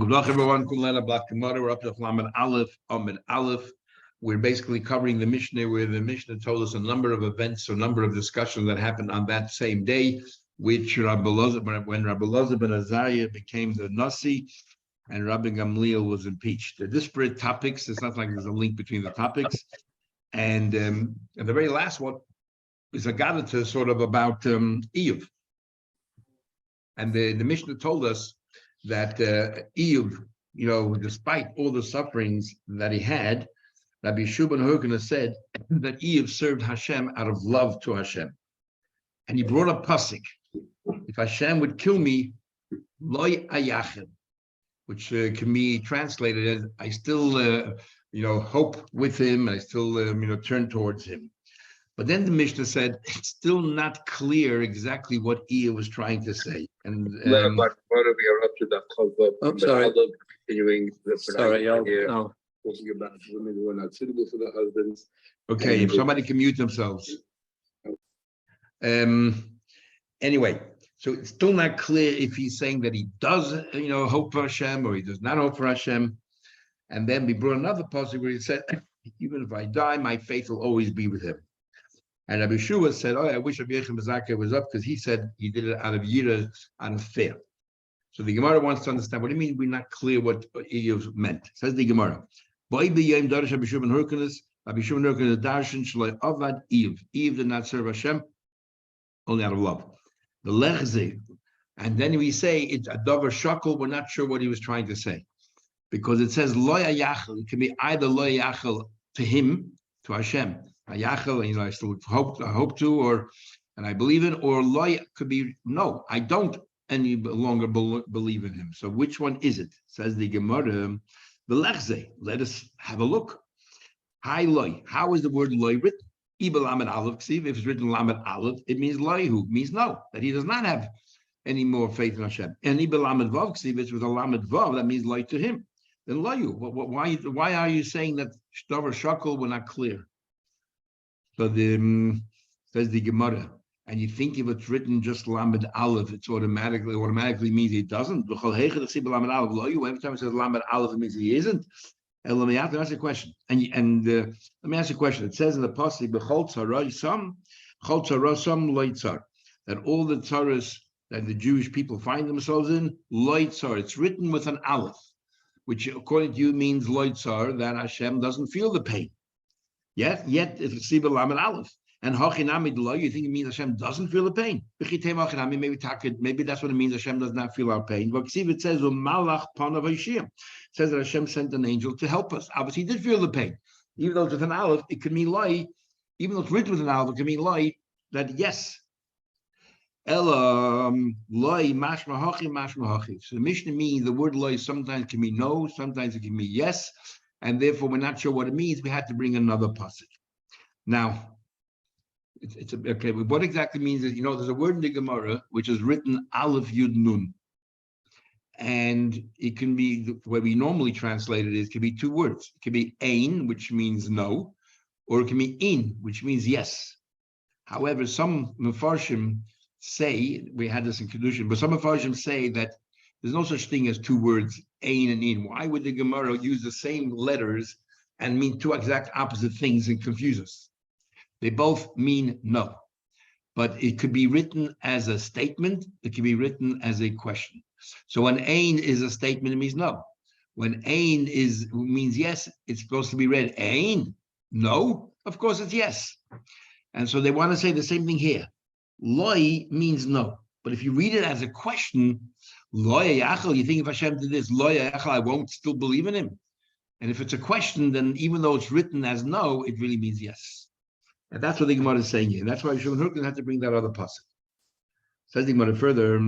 Good luck, everyone. We're up to Lamed Aleph, Amid Aleph. We're basically covering the Mishnah, where the Mishnah told us a number of events, a number of discussions that happened on that same day, which when Rabbi Elazar ben Azariah became the Nasi, and Rabbi Gamliel was impeached. They're disparate topics. It's not like there's a link between the topics. And the very last one is a Gadata sort of about Iyuv. And the Mishnah told us that Iyuv, despite all the sufferings that he had, Rabbi Yeshua ben Hurkana said that Iyuv served Hashem out of love to Hashem. And he brought a pasuk: if Hashem would kill me, loy ayachem, which can be translated as I still, hope with him, I still, turn towards him. But then the Mishnah said it's still not clear exactly what Iyuv was trying to say. And we are up to the sorry. Continuing the sorry, talking about women who are not suitable for their husbands. Okay, if somebody can mute themselves. Anyway, so it's still not clear if he's saying that he does, hope for Hashem, or he does not hope for Hashem. And then we brought another passage where he said, even if I die, my faith will always be with him. And Rabbi Yeshua said, I wish Rabbi Yechim Bezakah was up, because he said he did it out of yira, out of fear. So the Gemara wants to understand, what do you mean we're not clear what Iyuv meant? Says the Gemara, Rabbi Yeshua ben Hurkana darshan shloi avad Iyuv. Iyuv did not serve Hashem, only out of love. The lechze, and then we say it's a davar shakel. We're not sure what he was trying to say, because it says loy ayachel. It can be either loy ayachel to him, to Hashem. Ayachel, I still hope to, and I believe in, or loy could be no, I don't any longer believe in him. So which one is it? Says the Gemara, the lechze. Let us have a look. Hi loy. How is the word loy written? If it's written Lamed Aleph, it means loyhu, means no, that he does not have any more faith in Hashem. And if it's with a Lamed Vav, that means loy to him. Then loyhu. Why are you saying that Shtavar Shakel were not clear? So says the Gemara, and you think if it's written just Lamed Aleph, it's automatically means he doesn't. Every time it says Lamed Aleph, it means he isn't. And let me ask you a question. Let me ask you a question. It says in the pasuk, "B'chol tzara some loitzar," that all the tzaras that the Jewish people find themselves in, loitzar. It's written with an aleph, which according to you means loitzar, that Hashem doesn't feel the pain. Yet it's siba lamed aleph. And hachinami d'lo, you think it means Hashem doesn't feel the pain? Maybe that's what it means. Hashem does not feel our pain. But see, it says malach panav Hashem. It says that Hashem sent an angel to help us. Obviously, he did feel the pain, even though it's with an aleph. It can mean lie. Even though it's written with an aleph, it can mean lie. That yes. Elam lie mashma hachi. So the Mishnah means the word lie sometimes can mean no, sometimes it can mean yes, and therefore we're not sure what it means. We had to bring another passage. Now. It's okay. What exactly means is, there's a word in the Gemara which is written Aleph Yud Nun, and it can be the way we normally translate it. It can be two words. It can be Ein, which means no, or it can be In, which means yes. However, some Mefarshim say, we had this in Kedushin, but some Mefarshim say that there's no such thing as two words, Ein and In. Why would the Gemara use the same letters and mean two exact opposite things and confuse us? They both mean no, but it could be written as a statement. It can be written as a question. So when ein is a statement, it means no. When ein means yes, it's supposed to be read ein. No, of course it's yes. And so they want to say the same thing here. Loi means no, but if you read it as a question, loy yachal, you think if Hashem did this, loy yachal, I won't still believe in him. And if it's a question, then even though it's written as no, it really means yes. And that's what the Gemara is saying here. And that's why Shimon Hurkana had to bring that other pasuk. Says the Gemara further,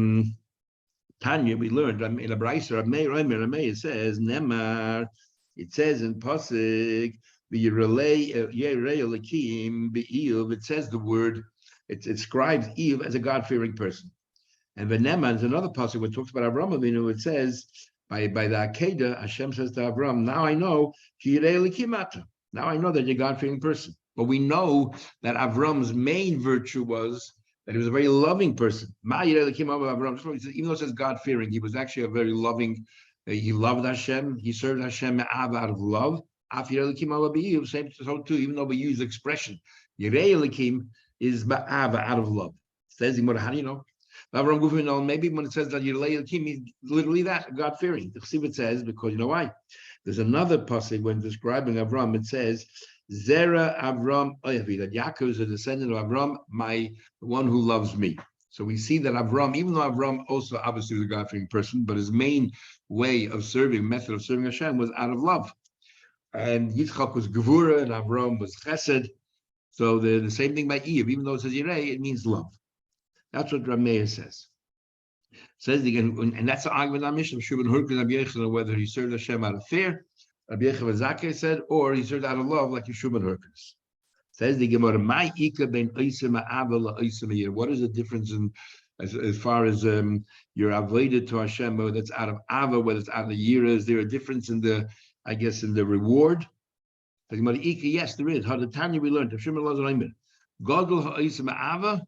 Tanya, we learned in a brayser, it says, Nemar, it says in pasuk, it says the word, it describes Iyuv as a God-fearing person. And Venema is another pasuk which talks about Avram Avinu. It says, by the Akedah, Hashem says to Avram, now I know that you're a God-fearing person. But we know that Avram's main virtue was that he was a very loving person. Even though it says God-fearing, he was actually a very loving He loved Hashem. He served Hashem out of love. Same so too. Even though we use the expression Yirei Elikim is ba'ava out of love. Says the how do you know? Maybe when it says that Yirei Elikim means literally that God fearing. The Chassid says because you know why. There's another pasuk when describing Avram. It says Zera Avram Oyavi, that Yaakov is a descendant of Avram, the one who loves me. So we see that Avram, even though Avram also obviously was a God-fearing person, but his main way of serving, method of serving Hashem was out of love. And Yitzchak was Gevura and Avram was Chesed. So the same thing by Eve, even though it says Yirei, it means love. That's what Rameir says. Says again, and that's the argument on Mishnah, Shubin Hurkin Rabbi Yechon, whether he served Hashem out of fear, Rabbi Yechon Zakeh said, or he served out of love, like Yeshua ben Hurkes. Says the Gemara, "My ika ben oisem ha'ava la'oisem ha'yir." What is the difference in as far as your avodah to Hashem, whether it's out of ava, whether it's out of yira? Is there a difference in the, I guess, in the reward? The Gemara, ika, yes, there is. How the Tanya we learned, Gadol ha'oisem ha'ava,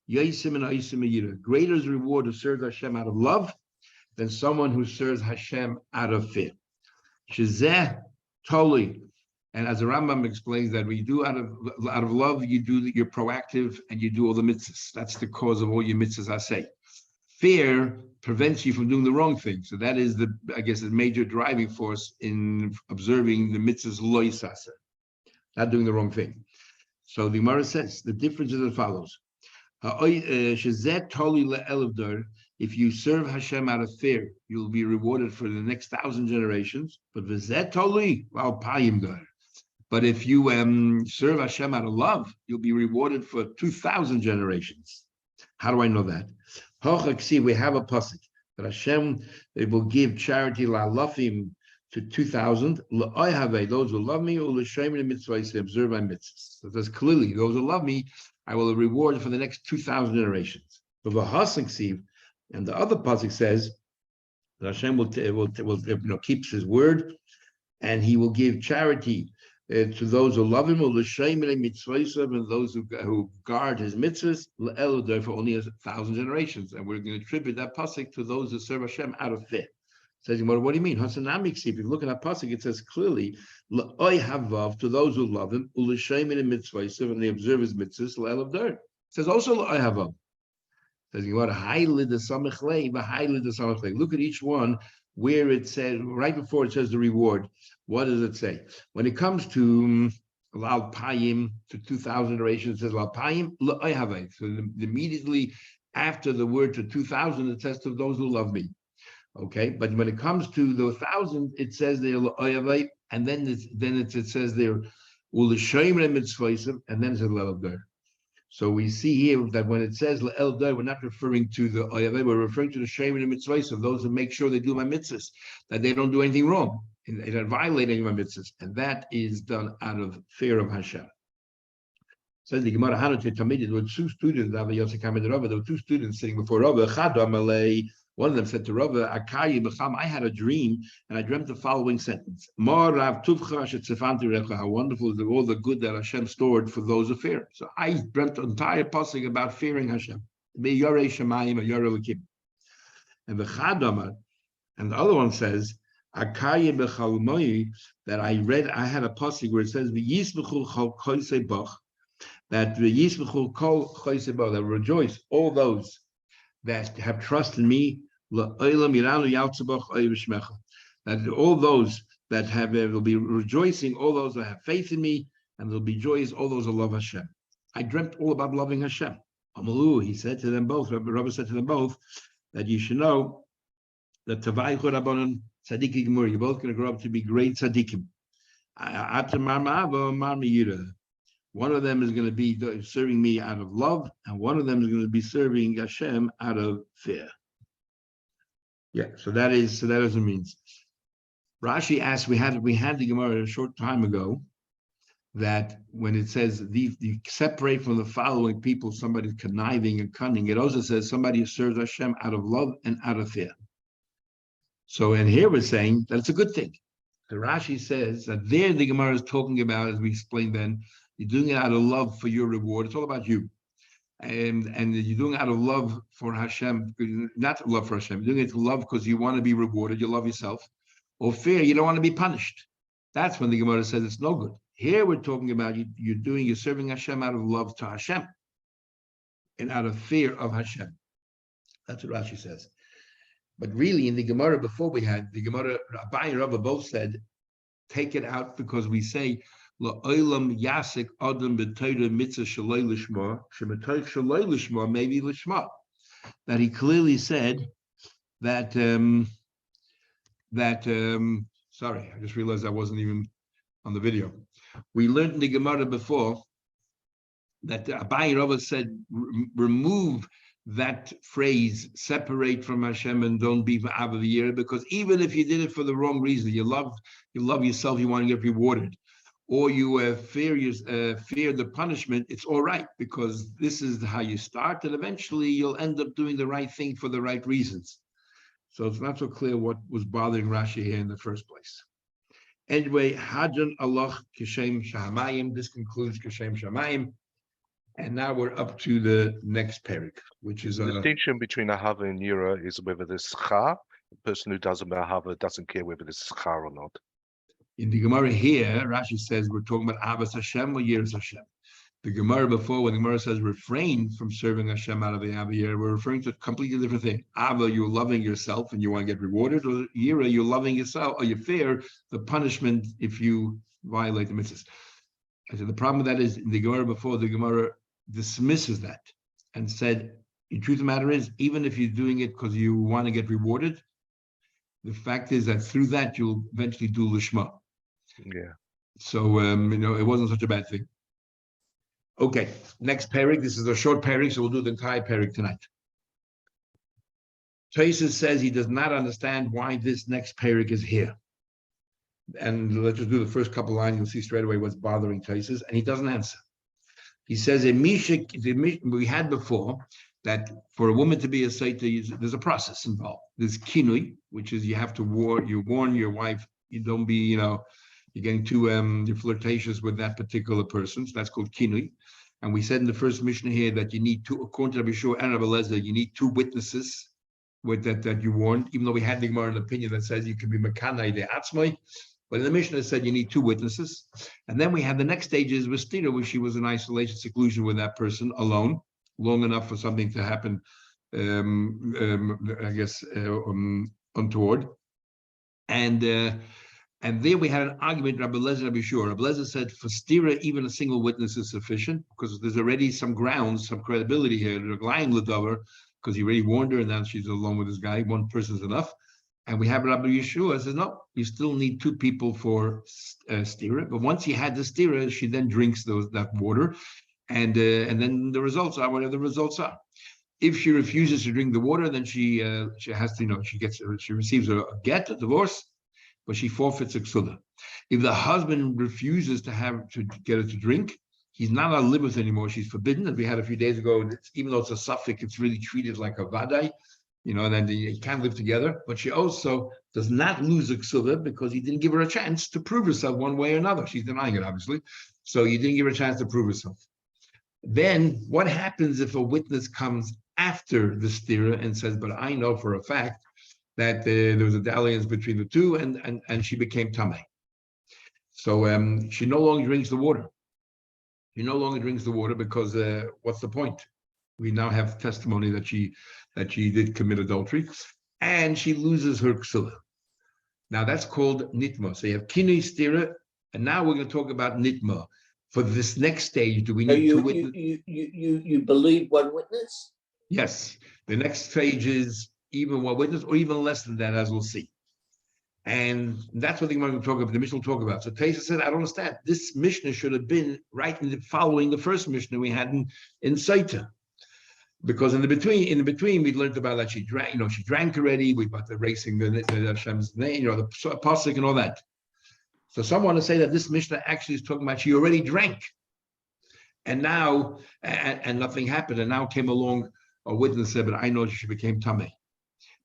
yoisem and oisem ha'yira. Greater is the reward who serves Hashem out of love than someone who serves Hashem out of fear. Shezeh totally. And as the Rambam explains that we do out of love, you're proactive and you do all the mitzvahs. That's the cause of all your mitzvahs, I say. Fear prevents you from doing the wrong thing. So that is the major driving force in observing the mitzvahs lo yisasa, not doing the wrong thing. So the Gemara says the difference is as follows. If you serve Hashem out of fear, you'll be rewarded for the next 1,000 generations. But if you serve Hashem out of love, you'll be rewarded for 2,000 generations. How do I know that? We have a pasuk that Hashem will give charity la'alafim to 2,000. Those who love me, observe my mitzvahs. So that's clearly those who love me, I will reward for the next 2,000 generations. And the other pasuk says that Hashem will keeps His word, and He will give charity to those who love Him, and those who guard His mitzvahs for only 1,000 generations. And we're going to attribute that pasuk to those who serve Hashem out of fear. Says, what do you mean? If you look at that pasuk, it says clearly, to those who love Him, and they observe His mitzvahs. It says also havav. Says look at each one where it says right before it says the reward. What does it say? When it comes to Lal Payim, to 2,000 generations, it says Lal Payim la'ayhavei. So immediately after the word to 2,000, it says to those who love me. Okay, but when it comes to the 1,000, it says there la'ayhavei, and then it says there u'l'shoyim mitzvaysim, and then it says la'el. So we see here that when it says la'el, we're not referring to the ayavei, we're referring to the shayim and mitzvaysim, those who make sure they do my mitzvahs, that they don't do anything wrong. They don't violate any of my mitzvahs, and that is done out of fear of Hashem. Says the Gemara, there were two students. There were two students sitting before Rabbi. One of them said to Rabbi, I had a dream, and I dreamt the following sentence: how wonderful is all the good that Hashem stored for those who fear. So I dreamt an entire pasuk about fearing Hashem. And the Chadamar, and the other one says, that I had a pasuk where it says that rejoice all those that have trust in me, that all those that have will be rejoicing, all those that have faith in me, and they'll be joyous, all those who love Hashem. I dreamt all about loving Hashem. Amalu, he said to them both, Rabbi said to them both, that you should know that Tavaychu Rabbanon Tzaddikim Gemur, you're both going to grow up to be great tzaddikim. One of them is going to be serving me out of love, and one of them is going to be serving Hashem out of fear. Yeah, so that is what it means. Rashi asked, we had the Gemara a short time ago, that when it says you separate from the following people, somebody's conniving and cunning, it also says somebody who serves Hashem out of love and out of fear. So, and here we're saying that it's a good thing. The Rashi says that there the Gemara is talking about, as we explained then, you're doing it out of love for your reward. It's all about you. and you're doing it out of love for Hashem, not love for Hashem, you're doing it to love because you want to be rewarded, you love yourself, or fear, you don't want to be punished. That's when the Gemara says it's no good. Here we're talking about you're serving Hashem out of love to Hashem and out of fear of Hashem. That's what Rashi says. But really, in the Gemara before we had, the Gemara, Abai and Rava both said, take it out because we say, La'olam yasik adam b'toyra mitzvah shaloi lishma, shematoich shaloi lishma, maybe lishma. That he clearly said that, sorry, I just realized I wasn't even on the video. We learned in the Gemara before that Abai and Rava said, remove that phrase, separate from Hashem and don't be V'av Yireh, because even if you did it for the wrong reason, you love yourself, you want to get rewarded, or you fear the punishment, it's all right, because this is how you start, and eventually you'll end up doing the right thing for the right reasons. So it's not so clear what was bothering Rashi here in the first place. Anyway, Hadran Allah Kishem Shamayim. This concludes Kishem Shamayim. And now we're up to the next parak, which is the distinction between ahava and yira is whether there's schar. The person who does ahava doesn't care whether there's schar or not. In the Gemara here, Rashi says we're talking about avas Hashem or yiras Hashem. The Gemara before, when the Gemara says refrain from serving Hashem out of the Ava Yira, we're referring to a completely different thing. Ava, you're loving yourself and you want to get rewarded, or Yira, you're loving yourself, or you fear the punishment if you violate the mitzvahs. I said the problem with that is in the Gemara before, the Gemara dismisses that and said, the truth of the matter is, even if you're doing it because you want to get rewarded, the fact is that through that you'll eventually do lishma. Yeah. So it wasn't such a bad thing. Okay, next parak. This is a short parak, so we'll do the entire parak tonight. Tosfos says he does not understand why this next parak is here. And let's just do the first couple lines. You'll see straight away what's bothering Tosfos, and he doesn't answer. He says, we had before that for a woman to be a Sotah, there's a process involved. There's kinui, which is you have to warn your wife, you don't be, you're getting too flirtatious with that particular person. So that's called kinui. And we said in the first Mishnah here that you need two, according to Rabbi Shua and Rabbi Eliezer, you need two witnesses with that you warned, even though we had the Gemara an opinion that says you can be mekanai de atzmai. But in the Mishnah said you need two witnesses. And then we had the next stage is Vestira, where she was in isolation, seclusion with that person alone, long enough for something to happen, I guess, untoward. And there we had an argument, Rabbi Eliezer and Rabbi Shua. Rabbi Eliezer said for stira, even a single witness is sufficient, because there's already some grounds, some credibility here. Because he already warned her, and now she's alone with this guy. One person is enough. And we have Rabbi Yeshua says, no, you still need two people for stira. But once he had the stira, she then drinks that water. And then the results are whatever the results are. If she refuses to drink the water, then she has to, she receives a get, a divorce, but she forfeits a ksuda. If the husband refuses to get her to drink, he's not allowed to live with her anymore. She's forbidden. As we had a few days ago, even though it's a suffix, it's really treated like a vadai. And then they can't live together. But she also does not lose a ksuda because he didn't give her a chance to prove herself one way or another. She's denying it, obviously. So you didn't give her a chance to prove herself. Then what happens if a witness comes after the stira and says, but I know for a fact that there was a dalliance between the two and she became tamei. So she no longer drinks the water. She no longer drinks the water because what's the point? We now have testimony that she did commit adultery, and she loses her ksula. Now that's called nitma. So you have kinui stira, and now we're going to talk about nitma. For this next stage, do we need two witnesses? You believe one witness? Yes. The next stage is even one witness, or even less than that, as we'll see. And that's what the Mishnah will talk about. So Tosfos said, I don't understand. This Mishnah should have been right following the first Mishnah we had in Sotah. Because in the between, we learned about that she drank already. We about the racing the Hashem's name, the pasuk and all that. So some want to say that this Mishnah actually is talking about she already drank, and now and nothing happened, and now came along a witness said, but I know she became tamei.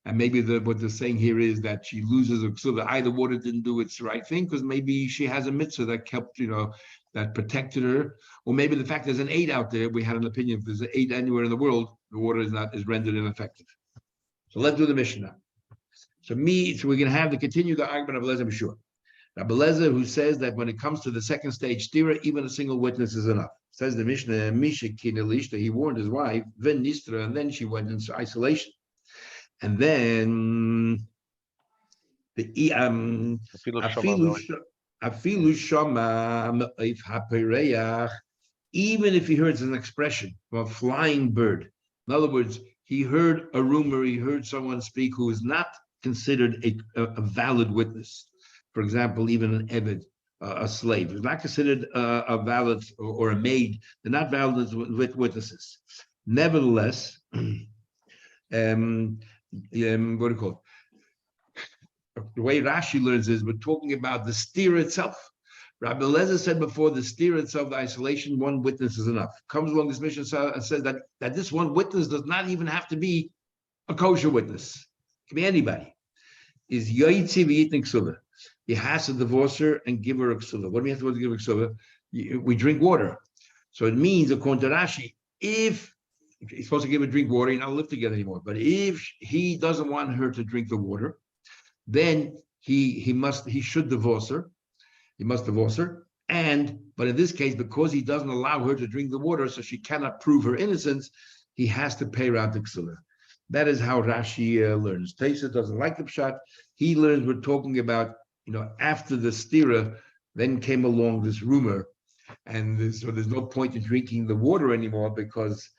And maybe what they're saying here is that she loses a ksuda. Either water didn't do its right thing, because maybe she has a mitzvah that kept, that protected her, or maybe the fact there's an 8 out there. We had an opinion if there's an 8 anywhere in the world, the water is rendered ineffective. So let's do the Mishnah. So we're going to have to continue the argument of Lezer B'Shua. Rabbi Lezer, who says that when it comes to the second stage stira, even a single witness is enough. Says the Mishnah, Misha Kinelishta, he warned his wife, then Nistra, and then she went into isolation. And then the Afilu Shama if Hapereach, even if he heard an expression of a flying bird. In other words, he heard a rumor, he heard someone speak who is not considered a valid witness. For example, even an Eved, a slave, is not considered a valid or a maid. They're not valid with witnesses. Nevertheless, what do you call it? The way Rashi learns is we're talking about the stira itself. Rabbi Lezer said before, the stira itself, the isolation, one witness is enough. Comes along this mission and says that this one witness does not even have to be a kosher witness. It can be anybody. Is yoyitzi v'yitnik ksula. He has to divorce her and give her a ksula. What do we have to give her a ksula? We drink water. So it means, according to Rashi, if he's supposed to give her drink water, you're not live together anymore. But if he doesn't want her to drink the water, then he should divorce her. He must divorce her. But in this case, because he doesn't allow her to drink the water, so she cannot prove her innocence, he has to pay her out the ksula. That is how Rashi learns. Taisa doesn't like the pshat. He learns we're talking about, after the stira, then came along this rumor, and so there's no point in drinking the water anymore because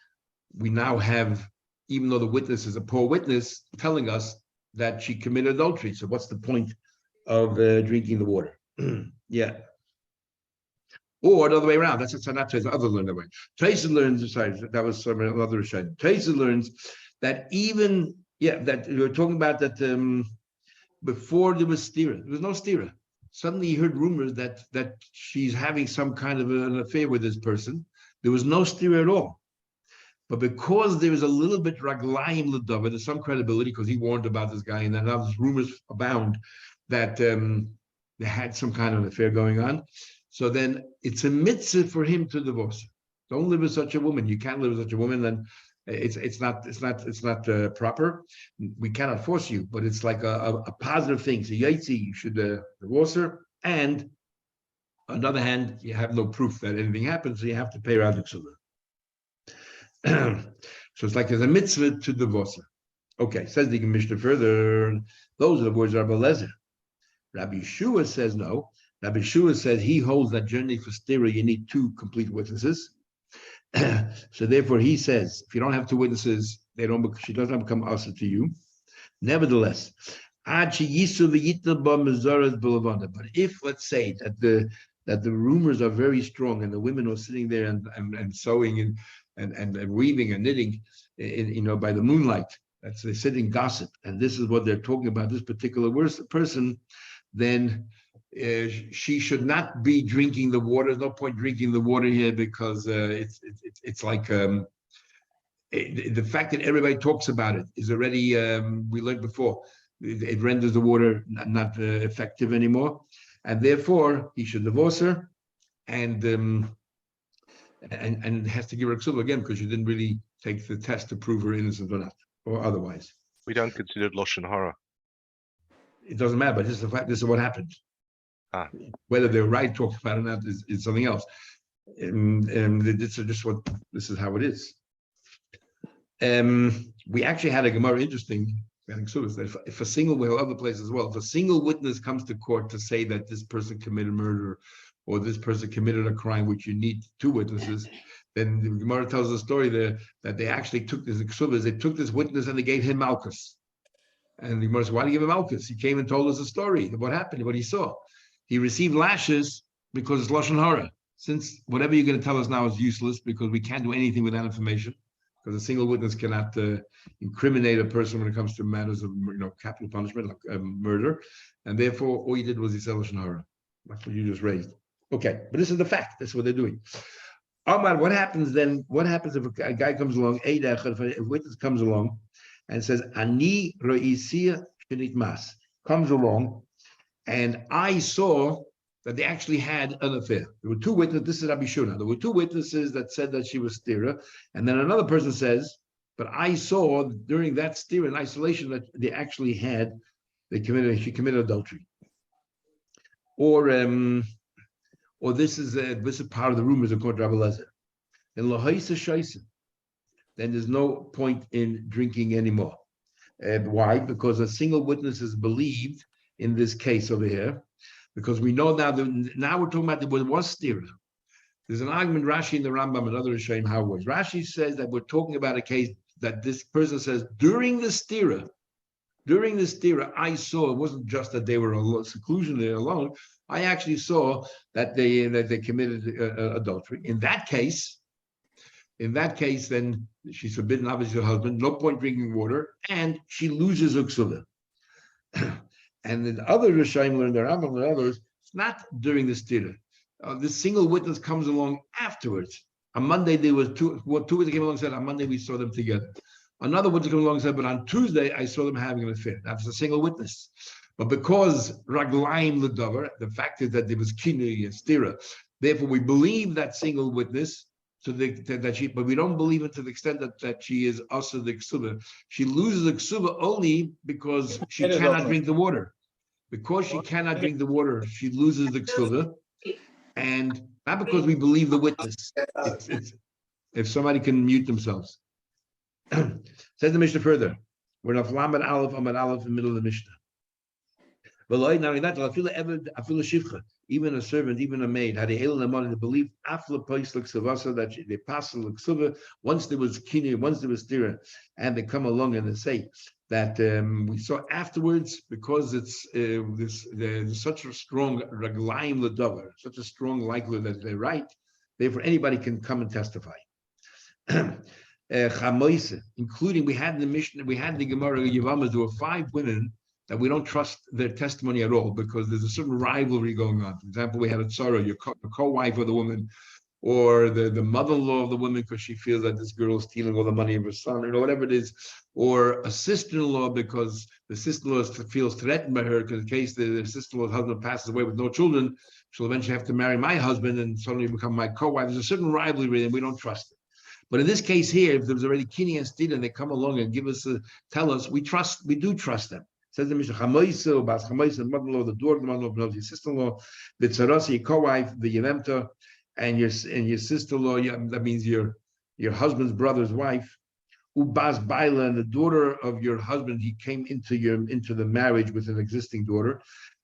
we now have, even though the witness is a poor witness, telling us that she committed adultery. So what's the point of drinking the water? Yeah. Or the other way around. That's not the other learn that way. Taisa learns. Sorry, that was another Rishon. Taisa learns that that you're talking about that before there was stira, there was no stira. Suddenly he heard rumors that she's having some kind of an affair with this person. There was no stira at all. But because there is a little bit raglayim l'davar, there's some credibility because he warned about this guy, and then now there's rumors abound that they had some kind of an affair going on. So then it's a mitzvah for him to divorce her. Don't live with such a woman. You can't live with such a woman. Then it's not proper. We cannot force you, but it's like a positive thing. So yaitzi, you should divorce her. And on the other hand, you have no proof that anything happened, so you have to pay her out the ksula. So it's like there's a mitzvah to divorce her. Okay, says the Mishnah further. Those are the words of Rabbi Lezer. Rabbi Yeshua says no. Rabbi Yeshua says he holds that generally for stira you need 2 complete witnesses. So therefore he says if you don't have 2 witnesses, she doesn't become asa to you. Nevertheless, but if let's say that the rumors are very strong and the women are sitting there and sewing and weaving and knitting by the moonlight, they're sitting gossip, and this is what they're talking about, this particular person, then she should not be drinking the water. There's no point drinking the water here because it's like the fact that everybody talks about it is already, we learned before, it renders the water not effective anymore, and therefore he should divorce her and has to give her ksula again because she didn't really take the test to prove her innocent or not, or otherwise. We don't consider lashon hara. It doesn't matter, but this is the fact. This is what happened. Whether they're right talking about it or not is something else. This is how it is. We actually had a Gemara interesting. If a single, we have other places as well. If a single witness comes to court to say that this person committed murder or this person committed a crime, which you need 2 witnesses, then the Gemara tells the story there that they actually took this ksuvas. They took this witness and they gave him malchus. And the Gemara said, "Why do you give him malchus? He came and told us a story of what happened, what he saw. He received lashes because it's lashon hara. Since whatever you're going to tell us now is useless because we can't do anything with that information, because a single witness cannot incriminate a person when it comes to matters of capital punishment like murder, and therefore all he did was he said lashon hara, like what you just raised. Okay, but this is the fact. This is what they're doing. Omar, what happens then? What happens if a guy comes along, if a witness comes along and says, Ani ro'isia shenit mas, comes along, and I saw that they actually had an affair. There were two witnesses. This is Rabbi Shuna. There were two witnesses that said that she was stira, and then another person says, but I saw during that stira in isolation that they actually she committed adultery. Or this is part of the rumors according to Rabbi Lezer. In Lahaisa Shaisa, then there's no point in drinking anymore. Why? Because a single witness is believed in this case over here. Because we know now now we're talking about there was stira. There's an argument, Rashi and the Rambam and other Rishonim, how it was. Rashi says that we're talking about a case that this person says during the stira, I saw, it wasn't just that they were in seclusion there alone. I actually saw that they committed adultery. In that case, then she's forbidden, obviously, her husband, no point drinking water, and she loses her ksuva. And then other Rishonim learned, the Rambam and others, it's not during the stira. This single witness comes along afterwards. On Monday, there was two witnesses came along and said, on Monday, we saw them together. Another witness came along and said, but on Tuesday, I saw them having an affair. That's a single witness. But because Raglaim L'Davar, the fact is that there was Kinui and stira, therefore we believe that single witness, but we don't believe it to the extent that she is also the ksuba. She loses the ksuba only because she cannot drink the water. Because she cannot drink the water, she loses the ksuba, and not because we believe the witness. If somebody can mute themselves. Says the Mishnah further. We're in Lamed Aleph, Amad Aleph, in the middle of the Mishnah. But not only that, even a servant, even a maid, had the belief that they pass the once there was kini, once there was stira, and they come along and they say that we saw afterwards, because there's such a strong raglaim l'davar, such a strong likelihood that they're right. Therefore, anybody can come and testify. Including we had the Mishnah, we had the Gemara Yavamas. There were 5 women that we don't trust their testimony at all because there's a certain rivalry going on. For example, we had a tzara, your co-wife of the woman, or the mother-in-law of the woman because she feels that this girl is stealing all the money of her son, whatever it is, or a sister-in-law because the sister-in-law feels threatened by her because in case the sister-in-law's husband passes away with no children, she'll eventually have to marry my husband and suddenly become my co-wife. There's a certain rivalry and we don't trust it. But in this case here, if there was already kini and stira and they come along and tell us, we do trust them. Says the Mishnah, Chamoisa, Bas Chamoisa, the mother-in-law, the daughter, the mother-in-law, your sister-in-law, the tzarasi, your co-wife, the yevemta, and your sister-in-law, that means your husband's brother's wife, Ubas Baila, and the daughter of your husband, he came into the marriage with an existing daughter.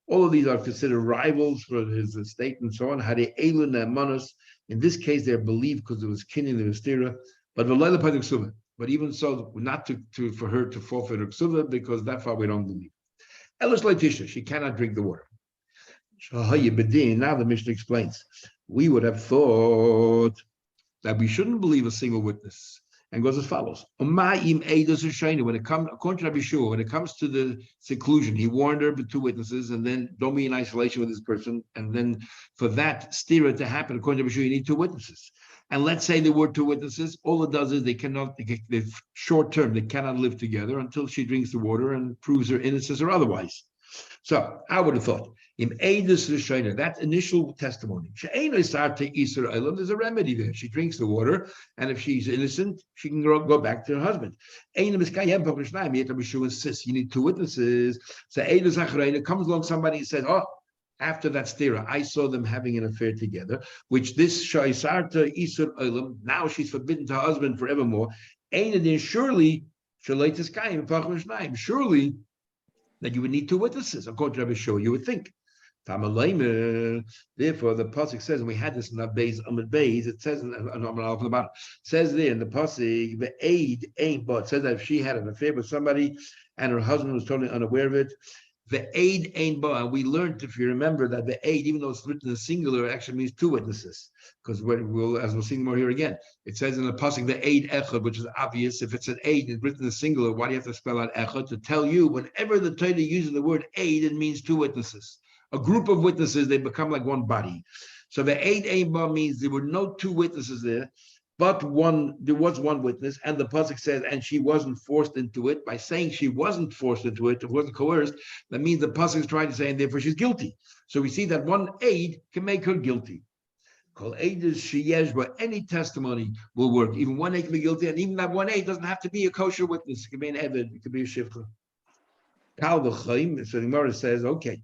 All of these are considered rivals for his estate and so on. Hare Elun Nemanos. In this case, they're believed because it was kini, there was stira, but even so, not for her to forfeit her ksuva, because that far we don't believe. Elish Laitisha, she cannot drink the water. Now the Mishnah explains. We would have thought that we shouldn't believe a single witness. And goes as follows. When it comes, according to Rabbi Shua, when it comes to the seclusion, he warned her with 2 witnesses, and then don't be in isolation with this person. And then for that stira to happen, according to Rabbi Shua, you need 2 witnesses. And let's say there were 2 witnesses. All it does is they're short term, they cannot live together until she drinks the water and proves her innocence or otherwise. So I would have thought, that initial testimony, there's a remedy there. She drinks the water, and if she's innocent, she can go back to her husband. Insists you need 2 witnesses. So it comes along somebody and says, after that stira, I saw them having an affair together, which this shaisarta isur olam, now she's forbidden to her husband forevermore. Surely that you would need 2 witnesses, according to Rabbi Shua, you would think. Therefore, the pasuk says, and we had this in Abbeis Amud Beis. It says says there in the pasuk, the aid ain't but. It says that if she had an affair with somebody and her husband was totally unaware of it, the aid ain't but. And we learned, if you remember, that the aid, even though it's written in singular, actually means 2 witnesses. Because as we'll see more here again, it says in the pasuk the aid echad, which is obvious. If it's an aid, it's written in singular. Why do you have to spell out echad? To tell you, whenever the Torah uses the word aid, it means 2 witnesses. A group of witnesses, they become like one body. So the aid ain't but means there were no 2 witnesses there, but there was one witness, and the pasuk says, and she wasn't forced into it. By saying she wasn't forced into it, it wasn't coerced, that means the pasuk is trying to say, and therefore she's guilty. So we see that one aid can make her guilty. Called aid is sheyesh, but any testimony will work. Even one aid can be guilty, and even that one aid doesn't have to be a kosher witness. It could be an evid, it could be a shifra. Kal v'chaim. So the Gemara says, okay.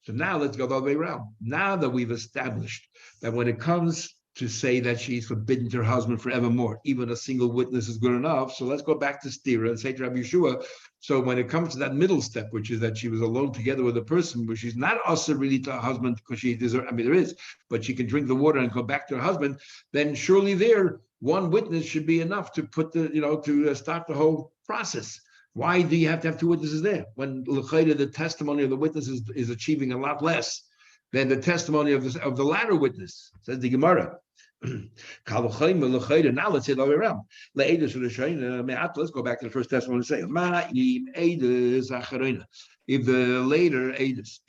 So now let's go the other way around. Now that we've established that when it comes to say that she's forbidden to her husband forevermore, even a single witness is good enough. So let's go back to Stira and say to Rabbi Yeshua, so when it comes to that middle step, which is that she was alone together with a person, where she's not also really to her husband because she deserves, I mean, there is, but she can drink the water and go back to her husband, then surely there, one witness should be enough to put the, to start the whole process. Why do you have to have two witnesses there? When the testimony of the witness is achieving a lot less than the testimony of the latter witness, says the Gemara. Now let's say the other way around. Let's go back to the first testimony and say, if the later Eidus,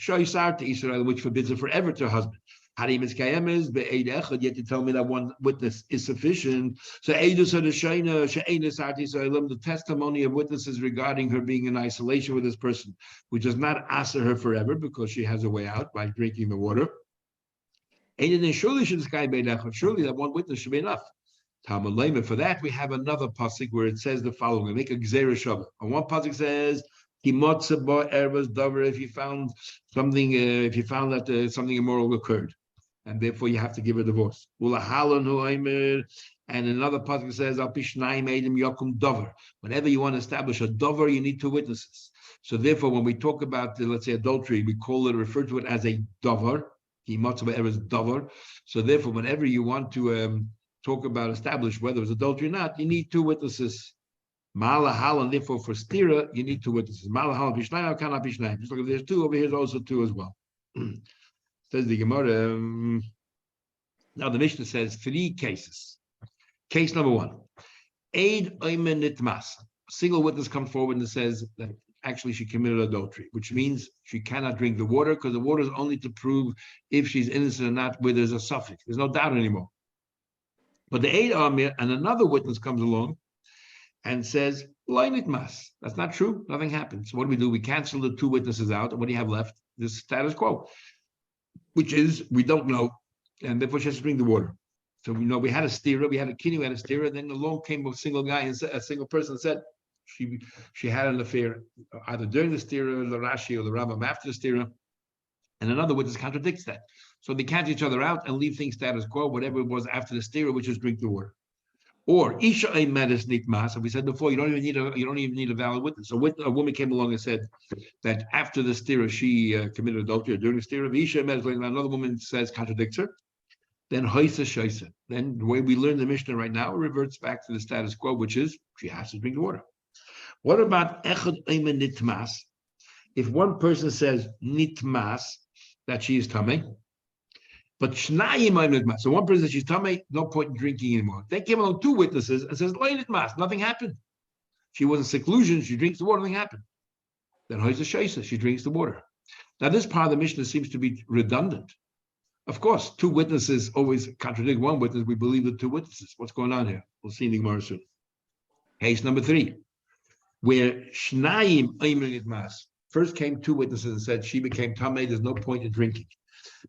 which forbids her forever to her husband, yet you tell me that one witness is sufficient. So the testimony of witnesses regarding her being in isolation with this person, which does not answer her forever because she has a way out by drinking the water. Surely that one witness should be enough. For that, we have another pasuk where it says the following: we make a gzera shava. On one pasuk says, if you found something, that something immoral occurred, and therefore you have to give a divorce. And another pasuk says, whenever you want to establish a dover, you need two witnesses. So therefore, when we talk about, let's say, adultery, we refer to it as a dover. So therefore, whenever you want to talk about establish whether it's adultery or not, you need two witnesses. Malahal, and therefore for stira, you need two witnesses. Malahal bishnai cannot bishnai. Just like if there's two over here, there's also two as well. Says the Gemara. Now the Mishnah says 3 cases. Case number 1: Eid Oymen Nitmas. A single witness comes forward and says that actually she committed adultery, which means she cannot drink the water because the water is only to prove if she's innocent or not, where there's a suffix. There's no doubt anymore. But the Eid Amir and another witness comes along and says, mas. That's not true. Nothing happens. So what do? We cancel the 2 witnesses out. And what do you have left? This status quo, which is we don't know. And therefore she has to drink the water. So we know we had a stira, we had a kini, we had a stira. Then along came a single guy and a single person and said she had an affair either during the stira, the Rashi, or the Rambam after the stira. And another witness contradicts that. So they cancel each other out and leave things status quo, whatever it was after the stira, which is drink the water. Or isha medis nikmas, and we said before, you don't even need a valid witness. So a woman came along and said that after the stira she committed adultery, or during the stira, isha medis, another woman says contradicts her. Then hoisa shaisa. Then the way we learn the Mishnah right now reverts back to the status quo, which is she has to drink the water. What about echad eimen nitmas? If one person says nitmas, that she is tamei, but shnayim eimen nitmas, so one person says she's tamei, no point in drinking anymore. They came along 2 witnesses and says loy nitmas, nothing happened. She was in seclusion, she drinks the water, nothing happened. Then hoisa shaisa, she drinks the water. Now this part of the Mishnah seems to be redundant. Of course, 2 witnesses always contradict one witness. We believe the 2 witnesses. What's going on here? We'll see in the Gemara soon. Case number 3, where Shnayim Eimer Nitmas. First came 2 witnesses and said she became Tamei, there's no point in drinking.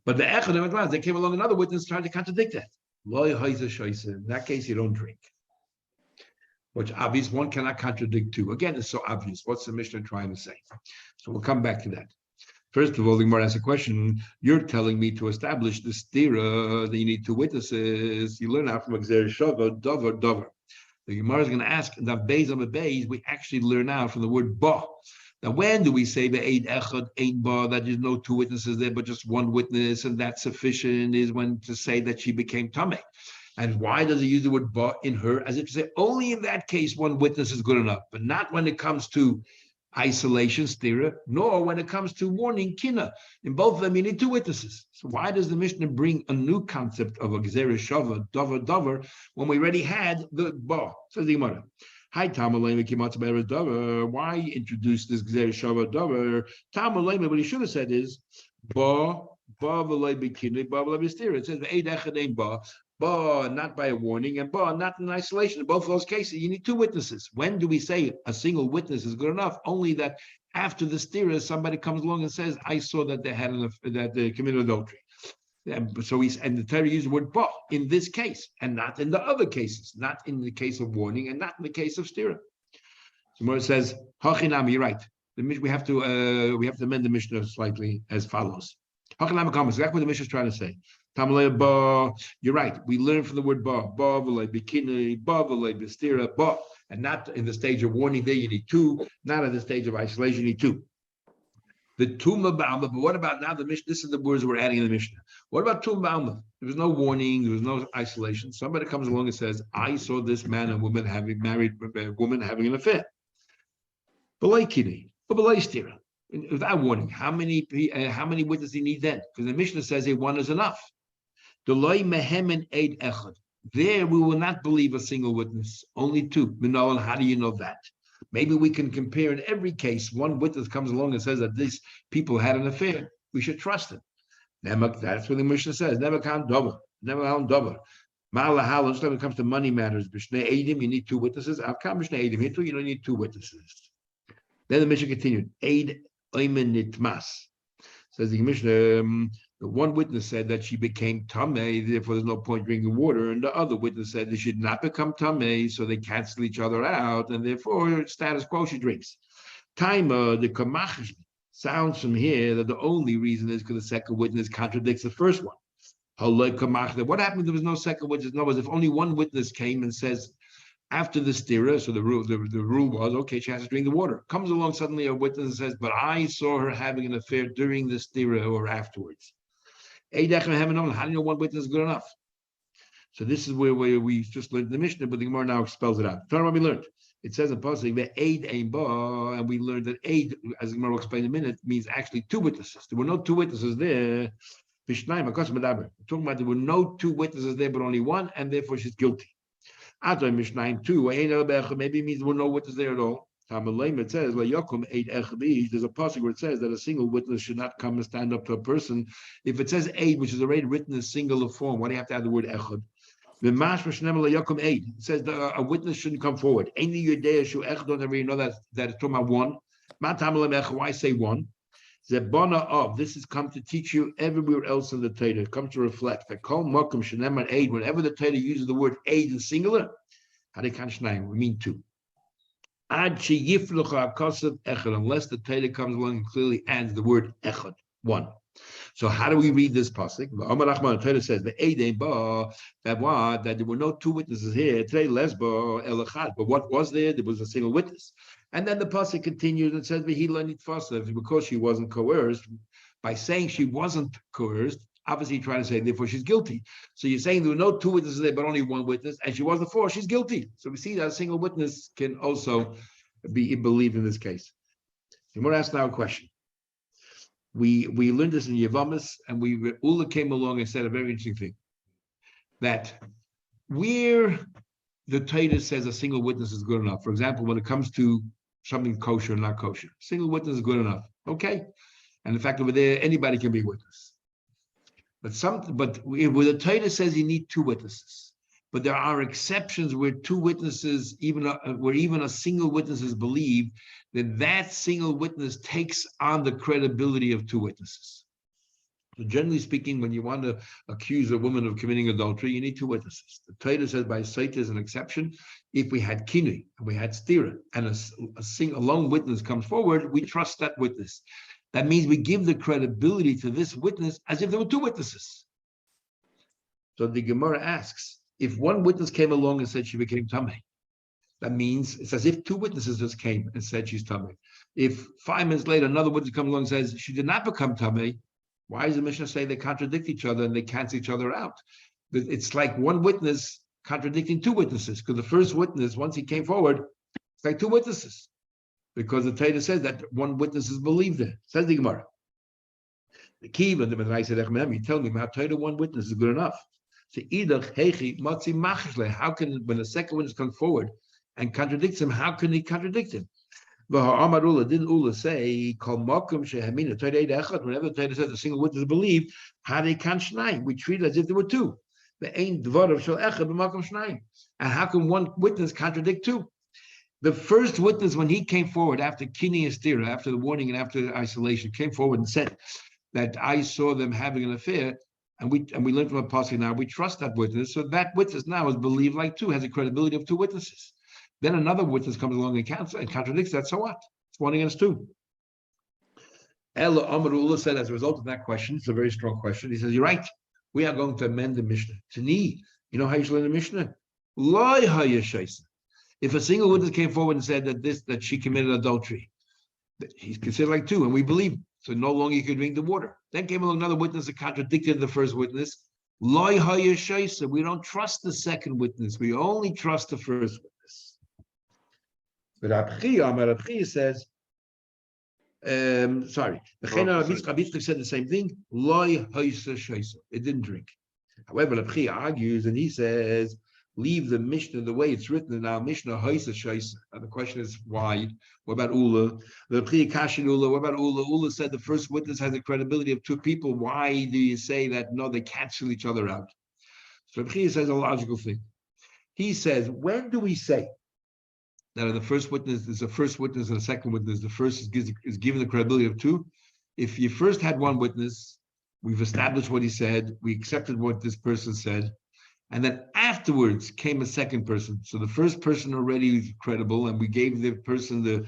But the Echad Nitmas, they came along another witness trying to contradict that. In that case, you don't drink. Which obvious, one cannot contradict 2. Again, it's so obvious. What's the Mishnah trying to say? So we'll come back to that. First of all, the Gemara asks a question. You're telling me to establish the stira that you need 2 witnesses. You learn out from Gzera Shava, Dover. The Gemara is going to ask, the Beis on the Beis, we actually learn out from the word ba. Now, when do we say the Eid Echad, Eid ba, that there's no 2 witnesses there, but just 1 witness, and that's sufficient, is when to say that she became Tamei. And why does he use the word ba in her? As if to say, only in that case, 1 witness is good enough, but not when it comes to isolation, stira, nor when it comes to warning, kina. In both of them, you need 2 witnesses. So why does the Mishnah bring a new concept of a gzera shava, dover, when we already had the ba? Says the Gemara. Hi, why introduce this gzera shava dover? What he should have said is ba v'lei b'kina, ba v'lei b'stira. It says the eid echad ein ba. but not by a warning, and but not in isolation. In both of those cases, you need two witnesses. When do we say a single witness is good enough? Only that after the stira, somebody comes along and says, "I saw that that they committed adultery." And so and the Torah uses the word "ba" in this case, and not in the other cases, not in the case of warning, and not in the case of stira. So it says, "Hachinam." You're right. We have to amend the Mishnah slightly as follows. Hachinam comes. That's what the Mishnah is trying to say. You're right. We learn from the word ba, bikini, bestira, ba, and not in the stage of warning. There you need two. Not at the stage of isolation, you need two. The tumah ba'alma, but what about now the Mishnah? This is the words we're adding in the Mishnah. What about tumah ba'alma? There was no warning, there was no isolation. Somebody comes along and says, "I saw this man and woman having an affair." Without warning, how many witnesses do you need then? Because the Mishnah says one is enough. There we will not believe a single witness, only two. How do you know that? Maybe we can compare in every case. One witness comes along and says that these people had an affair. We should trust it. That's what the Mishnah says. Never count double. Never count double. When it comes to money matters, you need two witnesses. You don't need two witnesses. Then the Mishnah continued. Says the Mishnah, the one witness said that she became tamei, therefore there's no point drinking water, and the other witness said they should not become tamei, so they cancel each other out, and therefore status quo she drinks. Timer, the kamach sounds from here that the only reason is because the second witness contradicts the first one. What happened if there was no second witness? No, if only one witness came and says, after the stira, so the rule was, okay, she has to drink the water. Comes along suddenly a witness and says, but I saw her having an affair during the stira or afterwards. How do you know one witness is good enough? So this is where we just learned the Mishnah, but the Gemara now spells it out. Tell me what we learned. It says in Pasuk that aid ain ba, and we learned that aid, as the Gemara will explain in a minute, means actually two witnesses. There were no two witnesses there. We're talking about there were no two witnesses there, but only one, and therefore she's guilty. Mishnah 2, maybe it means there were no witnesses there at all. It says, there's a passage where it says that a single witness should not come and stand up to a person. If it says aid, which is already written in singular form, why do you have to add the word echad? It says that a witness shouldn't come forward. Don't ever know that it's talking about one. Why say one? This has come to teach you everywhere else in the Torah. It comes to reflect that whenever the Torah uses the word aid in singular, we mean two. Unless the Torah comes along and clearly adds the word echad, one. So how do we read this pasuk? The Torah says that there were no two witnesses here. But what was there? There was a single witness. And then the pasuk continues and says because she wasn't coerced. By saying she wasn't coerced, obviously you're trying to say therefore she's guilty. So you're saying there were no two witnesses there, but only one witness, and she was the fourth. She's guilty. So we see that a single witness can also be believed in this case. I'm going to ask now a question. We learned this in Yavamas, and Ula came along and said a very interesting thing. That where the Torah says a single witness is good enough, for example, when it comes to something kosher or not kosher, single witness is good enough. Okay. And in fact, over there, anybody can be a witness. But where the Torah says you need two witnesses, but there are exceptions where two witnesses, where even a single witness is believed, that single witness takes on the credibility of two witnesses. So generally speaking, when you want to accuse a woman of committing adultery, you need two witnesses. The Torah says by Sotah is an exception. If we had kinui, and we had stira, and a lone witness comes forward, we trust that witness. That means we give the credibility to this witness as if there were two witnesses. So the Gemara asks, if one witness came along and said she became tamei, that means it's as if two witnesses just came and said she's tamei. If 5 minutes later another witness comes along and says she did not become tamei, why does the Mishnah say they contradict each other and they cancel each other out? It's like one witness contradicting two witnesses, because the first witness, once he came forward, it's like two witnesses. Because the Torah says that one witness is believed in. Says the Gemara. The key, when I said, you tell me, Torah one witness is good enough. So how can, when a second witness comes forward and contradicts him, how can he contradict him? Didn't Ula say, whenever the Torah says a single witness is believed, we treat it as if there were two. And how can one witness contradict two? The first witness, when he came forward after Kini Estira, after the warning and after the isolation, came forward and said that I saw them having an affair, and we learned from a pasuk now, we trust that witness. So that witness now is believed like two, has a credibility of two witnesses. Then another witness comes along and contradicts that. So what? It's one against two. Ella Amarullah said, as a result of that question, it's a very strong question. He says, you're right. We are going to amend the Mishnah. Tani, you know how you should learn the Mishnah? If a single witness came forward and said that she committed adultery, he's considered like two, and we believe. So no longer you can drink the water. Then came along another witness that contradicted the first witness. We don't trust the second witness. We only trust the first witness. But Rabchi says, sorry. Rabbi said the same thing. It didn't drink. However, Rabchi argues and he says, leave the Mishnah the way it's written in our Mishnah. And the question is why? What about Ula? Rabchi Kashin Ula. What about Ula? Ula said the first witness has a credibility of two people. Why do you say that? No, they cancel each other out. So Rabchi says a logical thing. He says, when do we say that the first witness is the first witness and the second witness, the first is given the credibility of two? If you first had one witness, we've established what he said, we accepted what this person said, and then afterwards came a second person. So the first person already is credible, and we gave the person the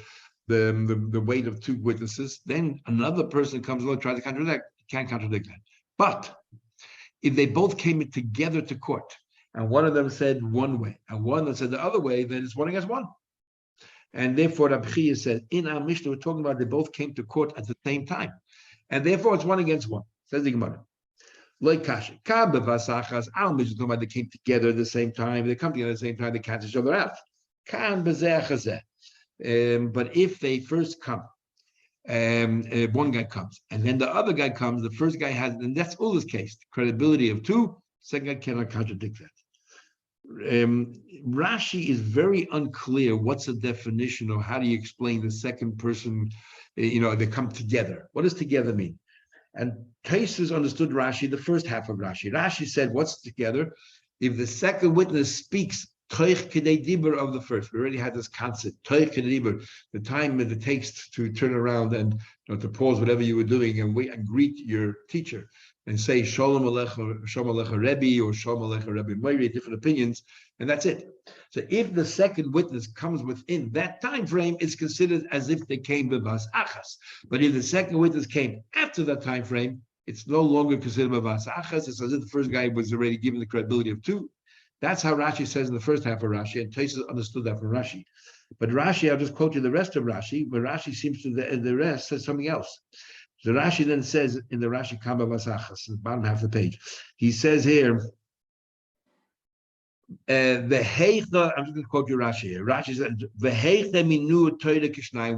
weight of two witnesses. Then another person comes along and tries to contradict. Can't contradict that. But if they both came together to court, and one of them said one way, and one that said the other way, then it's one against one. And therefore, Rabchi said, in our Mishnah, we're talking about they both came to court at the same time. And therefore, it's one against one. Says the Gemara. Like Kashi. Our Mishnah is talking about they came together at the same time. They come together at the same time, they cancel each other out. But if they first come, one guy comes, and then the other guy comes, the first guy has, and that's Ula's case, credibility of two, second guy cannot contradict that. Rashi is very unclear what's the definition or how do you explain the second person, they come together. What does together mean? And Taisus understood Rashi, the first half of Rashi. Rashi said, what's together? If the second witness speaks toich kedei dibur of the first, we already had this concept, toich kedei dibur, the time that it takes to turn around and to pause whatever you were doing and wait and greet your teacher and say Shalom Alecha Rebbe or Shalom Alecha Rebbe Meiri, different opinions, and that's it. So if the second witness comes within that time frame, it's considered as if they came b'vas achas. But if the second witness came after that time frame, it's no longer considered b'vas achas. It's as if the first guy was already given the credibility of two. That's how Rashi says in the first half of Rashi, and Taisus understood that from Rashi. But Rashi, I'll just quote you the rest of Rashi, but Rashi seems to the rest says something else. So Rashi then says in the Rashi Kamba Vasachas, the bottom half of the page, he says here, I'm just going to quote you Rashi here. Rashi said,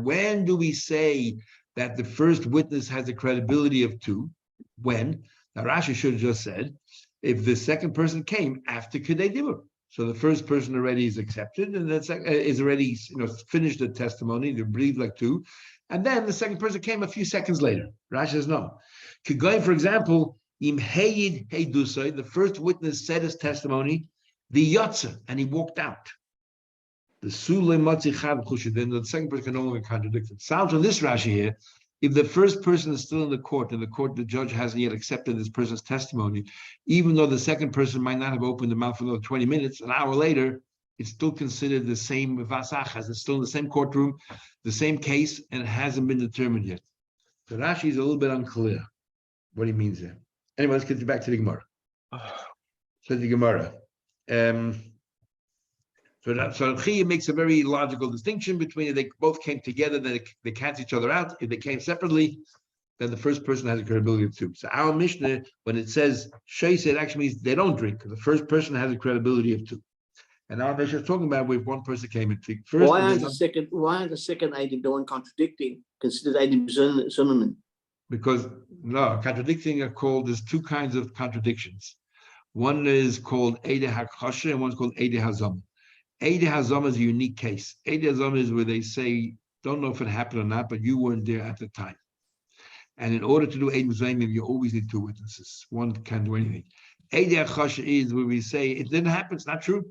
when do we say that the first witness has a credibility of two? When? Now Rashi should have just said, if the second person came after Kedei Dibur. So the first person already is accepted, and the second is already finished the testimony, they breathe like two. And then the second person came a few seconds later. Rashi says no. Kigoy, for example, im heyid heidusay, the first witness said his testimony, the yotza, and he walked out. The sule matzi chad chushid, then the second person can no longer contradict it. Sounds on this Rashi here, if the first person is still in the court, and the judge hasn't yet accepted this person's testimony, even though the second person might not have opened the mouth for another 20 minutes, an hour later, it's still considered the same vasachas. It's still in the same courtroom, the same case, and it hasn't been determined yet. So Rashi is a little bit unclear what he means there. Anyway, let's get back to the Gemara. So the Gemara. So Chiyah makes a very logical distinction between if they both came together, then they cancel each other out. If they came separately, then the first person has a credibility of two. So our Mishnah, when it says Sheis, it actually means they don't drink, because the first person has a credibility of two. And our Mishnah is talking about if one person came and took first. Why are the second item the one contradicting, considered item synonym? Because no, contradicting are called, there's two kinds of contradictions. One is called Eideh HaKosher and one's called Eideh HaZam. Eideh HaZam is a unique case. Eideh HaZam is where they say, don't know if it happened or not, but you weren't there at the time. And in order to do Eideh HaZam, you always need two witnesses. One can't do anything. Eidei Chasha is where we say it didn't happen. It's not true.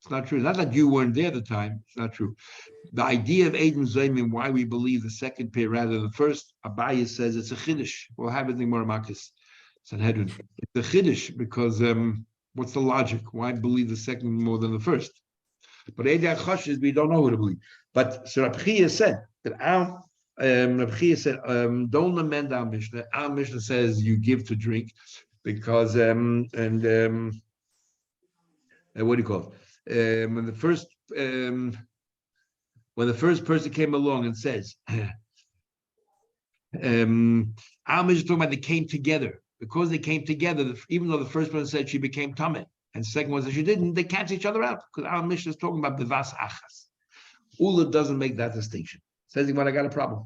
It's not true. Not that you weren't there at the time. It's not true. The idea of Eidem Zayim, why we believe the second pair rather than the first, Abaye says it's a chiddush. We'll have it in Gemara Makis Sanhedrin. It's a chiddush because what's the logic? Why believe the second more than the first? But Eidei Chasha is we don't know who to believe. But so Rab Chia said that Rab Chia said, don't amend our Mishnah. Our Mishnah says you give to drink because what do you call it? When the first person came along and says, our Mishnah talking about they came together. Because they came together, even though the first person said she became tameh, and the second one said she didn't, they cancel each other out. Because our Mishnah is talking about bivas achas. Ula doesn't make that distinction. Says, I got a problem.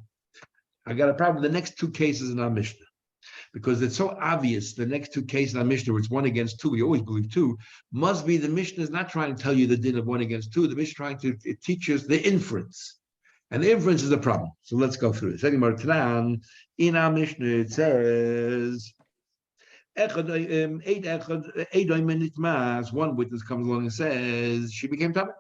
I got a problem with the next two cases in our Mishnah. Because it's so obvious, the next two cases in our Mishnah, where it's 1 against 2, we always believe 2, must be the Mishnah is not trying to tell you the din of 1 against 2. The Mishnah is trying to teach us the inference. And the inference is the problem. So let's go through it. In our Mishnah, it says, one witness comes along and says, she became tameh.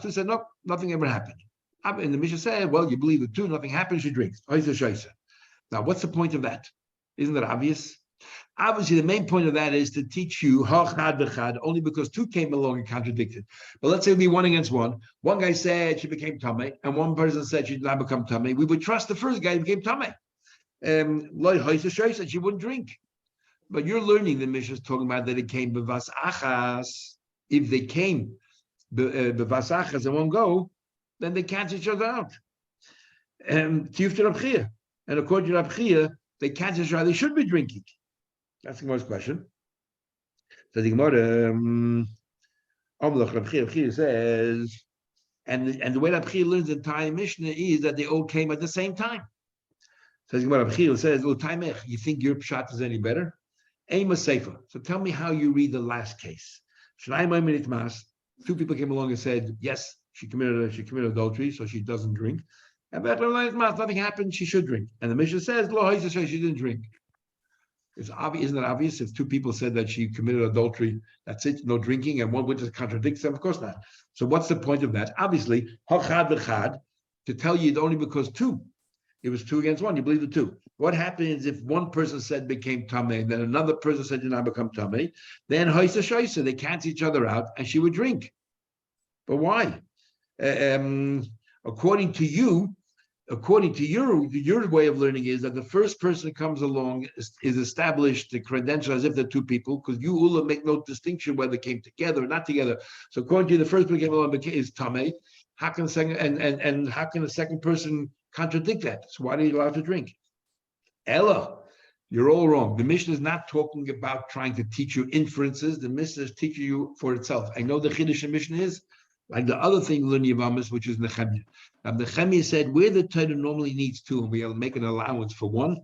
Two said, no, nothing ever happened. And the Mishnah said, well, you believe the 2, nothing happened, she drinks. Now, what's the point of that? Isn't that obvious? Obviously, the main point of that is to teach you hachad v'chad, only because 2 came along and contradicted. But let's say we 1 against 1. One guy said she became tameh, and one person said she did not become tameh. We would trust the first guy who became tameh. Said she wouldn't drink. But you're learning the Mishnah is talking about that it came b'vas achas. If they came b'vas achas in one go, then they cancel each other out. Tiyuf to Rab Chia. And according to Rab Chia, they cancel each other. They should be drinking. That's the most question. So the Gemara, Rab Chia says, and the way Rab Chia learns the entire Mishnah is that they all came at the same time. So the Gemara, Rab Chia says, you think your pshat is any better? Ema Sefer. So tell me how you read the last case. 2 people came along and said, yes, she committed adultery, so she doesn't drink. And nothing happened, she should drink. And the Mishnah says, she didn't drink. It's obvious, isn't it obvious? If 2 people said that she committed adultery, that's it, no drinking, and one witness contradicts them, of course not. So what's the point of that? Obviously, hachad v'chad, to tell you only because 2, it was 2 against 1, you believe the 2. What happens if one person said became tameh, and then another person said did not become tameh? Then hoisa shoisa, they cancel each other out, and she would drink. But why? According to your way of learning is that the first person that comes along is established the credential as if they're 2 people, because you Ula make no distinction whether they came together or not together. So according to you, the first person came along is tameh. How can the second and how can the second person contradict that? So why are you allowed to drink? Ella, you're all wrong. The Mishnah is not talking about trying to teach you inferences. The Mishnah is teaching you for itself. I know the Chiddush in Mishnah is like the other thing, which is Nehemiah. Now, Nehemiah said where the Torah normally needs 2, and we'll make an allowance for 1.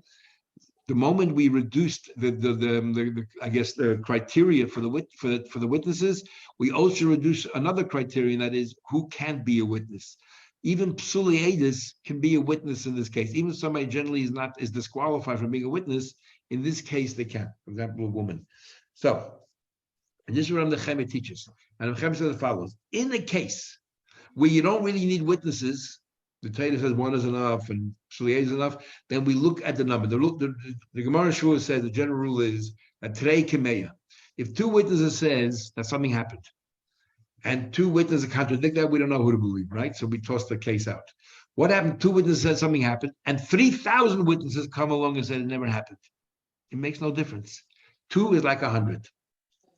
The moment we reduced the criteria for the witnesses, we also reduce another criterion, that is who can be a witness. Even psuli edus can be a witness in this case. Even somebody generally is disqualified from being a witness. In this case, they can. For example, a woman. So, and this is what Nehemiah teaches. And Nehemiah says as follows: in a case where you don't really need witnesses, the Torah says 1 is enough and psuli edus is enough. Then we look at the number. The Gemara Shua says the general rule is that Trei Kemeya. If 2 witnesses says that something happened, and 2 witnesses contradict that, we don't know who to believe, right? So we toss the case out. What happened? 2 witnesses said something happened, and 3,000 witnesses come along and said it never happened. It makes no difference. 2 is like 100.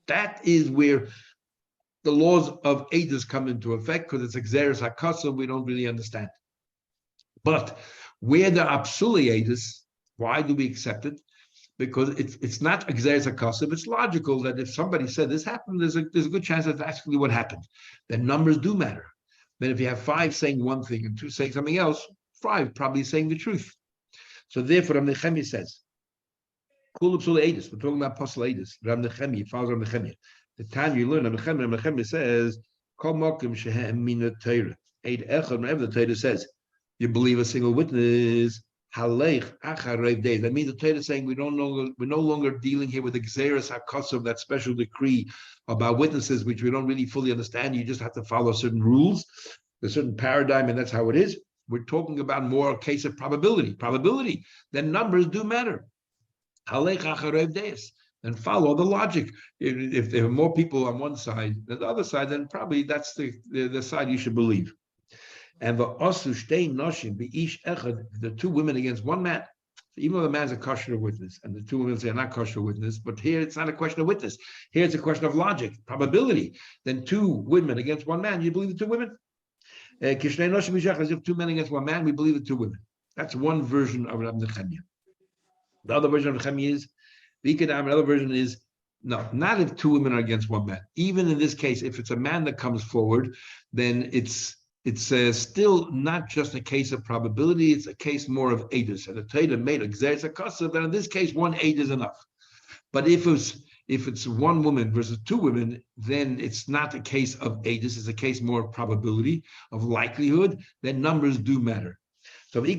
That is where the laws of edus come into effect, because it's exeris hakasa, we don't really understand. But where there are psuli edus, why do we accept it? Because it's not exeris hakasa. It's logical that if somebody said this happened, there's a good chance that's actually what happened. Then numbers do matter. Then if you have 5 saying one thing and 2 saying something else, 5 probably saying the truth. So therefore, Rav Nechemia says, Kul psuli edus. We're talking about apostle edus. Rav Nechemia, follows Rav Nechemia. The time you learn, Rav Nechemia says, Kol mokim shehem mina Torah. Eid echad, whenever the Torah says, you believe a single witness, Halech acharev days. That means the Torah is saying we're no longer dealing here with the Gzeres HaKosov, that special decree about witnesses, which we don't really fully understand. You just have to follow certain rules, a certain paradigm, and that's how it is. We're talking about more a case of probability. Probability, then numbers do matter. Halech acharev days. Then follow the logic. If there are more people on one side than the other side, then probably that's the side you should believe. And the two women against one man. So even though the man's a kosher witness, and the two women say not kosher witness, but here it's not a question of witness. Here it's a question of logic, probability. Then two women against one man, you believe the two women. As if two men against one man, we believe the two women. That's one version of Rabbi Nechemia. The other version of Nechemia is another version is no, not if two women are against one man. Even in this case, if it's a man that comes forward, then it's still not just a case of probability, it's a case more of edus. And the Torah made a gzeres hakosov, then in this case, one aid is enough. But if it's one woman versus two women, then it's not a case of edus, it's a case more of probability, of likelihood, then numbers do matter. So the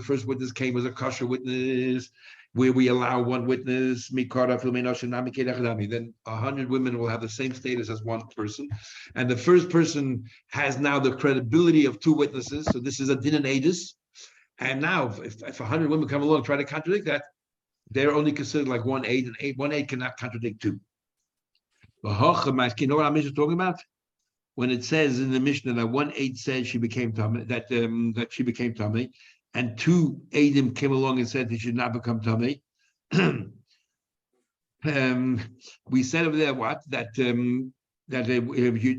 first witness came as a kosher witness, where we allow one witness, then 100 women will have the same status as one person. And the first person has now the credibility of two witnesses. So this is a din and edus. And now if 100 women come along and try to contradict that, they're only considered like one aid, and one aid cannot contradict two. You know what our Mishnah is talking about? When it says in the Mishnah that one aid said she became tamei, that she became tamei, and two Eidim came along and said they should not become tamei. We said over there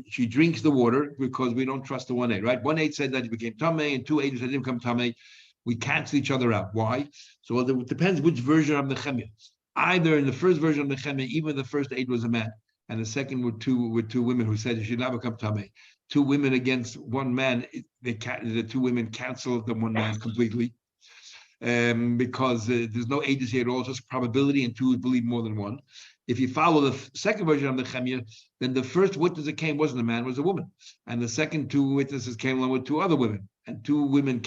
she drinks the water because we don't trust the one aid, right? One aid said that he became tamei, and two Eidim said he didn't become tamei. We cancel each other out. Why? So it depends which version of Nechemia. Either in the first version of Nechemia, even the first aid was a man, and the second were two women who said he should not become tamei. Two women against one man, the two women canceled the one man completely, because there's no agency at all, just probability, and two would believe more than one. If you follow the second version of the Nechemia, then the first witness that came wasn't a man, was a woman, and the second two witnesses came along with two other women, and two women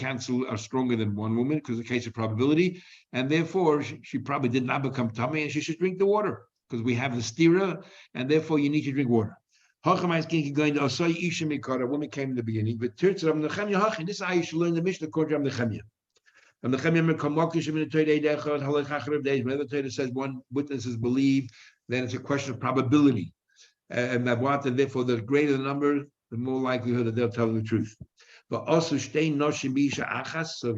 are stronger than one woman because of the case of probability, and therefore she probably did not become tamei, and she should drink the water because we have the stira, and therefore you need to drink water. A woman came in the beginning, but this is how you should learn the Mishnah according to Nechemia. Whenever the Torah says one witness is believed, then it's a question of probability. And therefore, the greater the number, the more likelihood that they'll tell the truth. But also, so if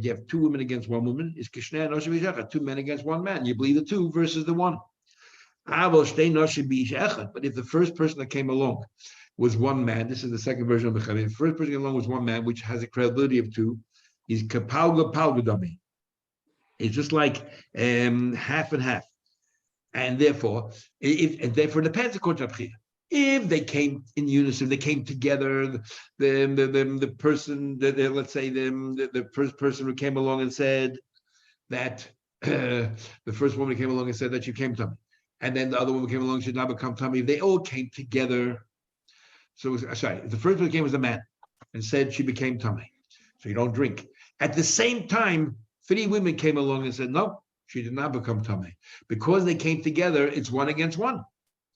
you have two women against one woman, it's two men against one man. You believe the two versus the one. But if the first person that came along was one man, this is the second version of the Nechemia. The first person came along was one man, which has a credibility of two. He's kapalga palgadami. It's just like half and half, and therefore it depends according to Abchia. If they came in unison, they came together. The person, let's say the first person who came along and said that the first woman came along and said that she came tamei, and then the other woman came along and should not become tamei. They all came together. So the first one came was a man and said she became tamei, so you don't drink. At the same time, 3 women came along and said, no, she did not become tamei. Because they came together, it's one against one,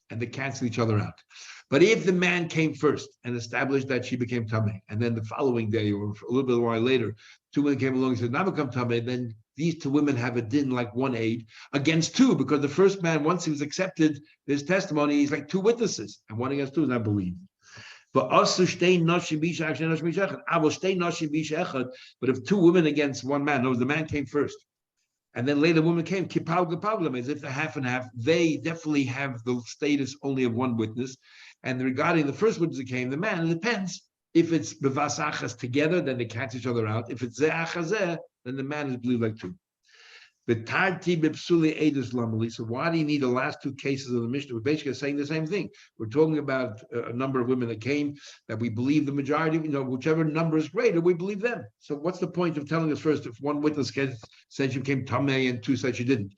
and they cancel each other out. But if the man came first and established that she became tamei, and then the following day or a little bit while later, 2 women came along and said, not become tamei, then these 2 women have a din like one aid against 2, because the first man, once he was accepted, his testimony, he's like 2 witnesses, and 1 against 2 is not believed. But if 2 women against 1 man, no, the man came first, and then later the woman came, as if they're half and half, they definitely have the status only of 1 witness. And regarding the first witness that came, the man, it depends. If it's bevasachas together, then they cancel each other out. If it's ze'achazeh, then the man is believed like 2. So why do you need the last 2 cases of the Mishnah? We're basically saying the same thing. We're talking about a number of women that came, that we believe the majority, whichever number is greater, we believe them. So what's the point of telling us first if 1 witness said she became tamei and 2 said she didn't?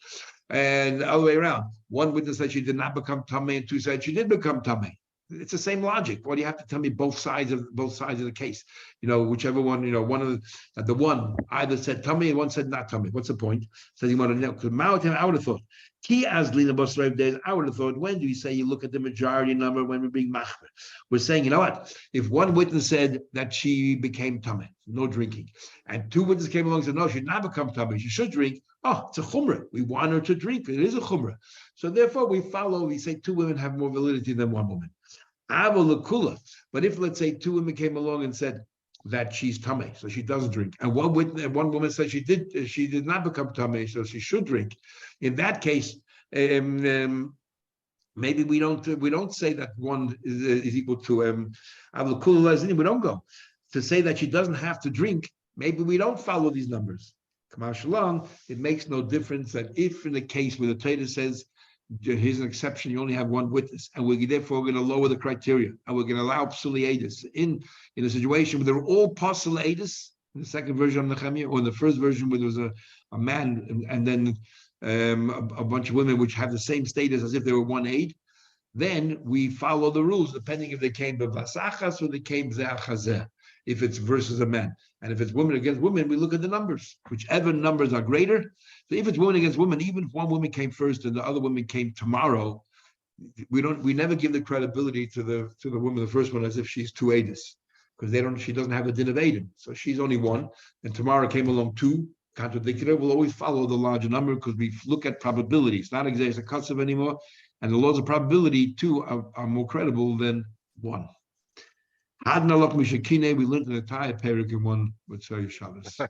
And the other way around, 1 witness said she did not become tamei and 2 said she did become tamei. it's the same logic. Why do you have to tell me both sides of the case? Whichever one, one of the one either said tummy and one said not tummy. What's the point? Says you want to know. Because I would have thought. I would have thought, when do you say you look at the majority number when we're being machmer? We're saying, you know what? If one witness said that she became tummy, no drinking, and two witnesses came along and said, no, she did not become tummy, she should drink. Oh, it's a chumrah. We want her to drink. It is a chumrah. So therefore, we say two women have more validity than one woman. But if, let's say, two women came along and said that she's tummy, so she doesn't drink, and one woman said she did not become tummy, so she should drink. In that case, maybe we don't say that one is equal to we don't go to say that she doesn't have to drink. Maybe we don't follow these numbers. It makes no difference that if in a case where the Torah says here's an exception, you only have one witness, and we're going to lower the criteria, and we're going to allow psuliadis in a situation where they're all psuliadis, in the second version of Nehemiah, or in the first version where there was a man and then a bunch of women which have the same status as if they were one aid, then we follow the rules depending if they came b'vasachas or they came ze'achazeh, if it's versus a man. And if it's woman against woman, we look at the numbers, whichever numbers are greater. So if it's woman against woman, even if one woman came first and the other woman came tomorrow, we never give the credibility to the woman, the first one, as if she's two Adis, because she doesn't have a din of Adim. So she's only one, and tomorrow came along two, contradicted her. We'll always follow the larger number because we look at probability. It's not exegesis kasav anymore, and the laws of probability two are more credible than one. We learned an entire parak in one with Shabbos.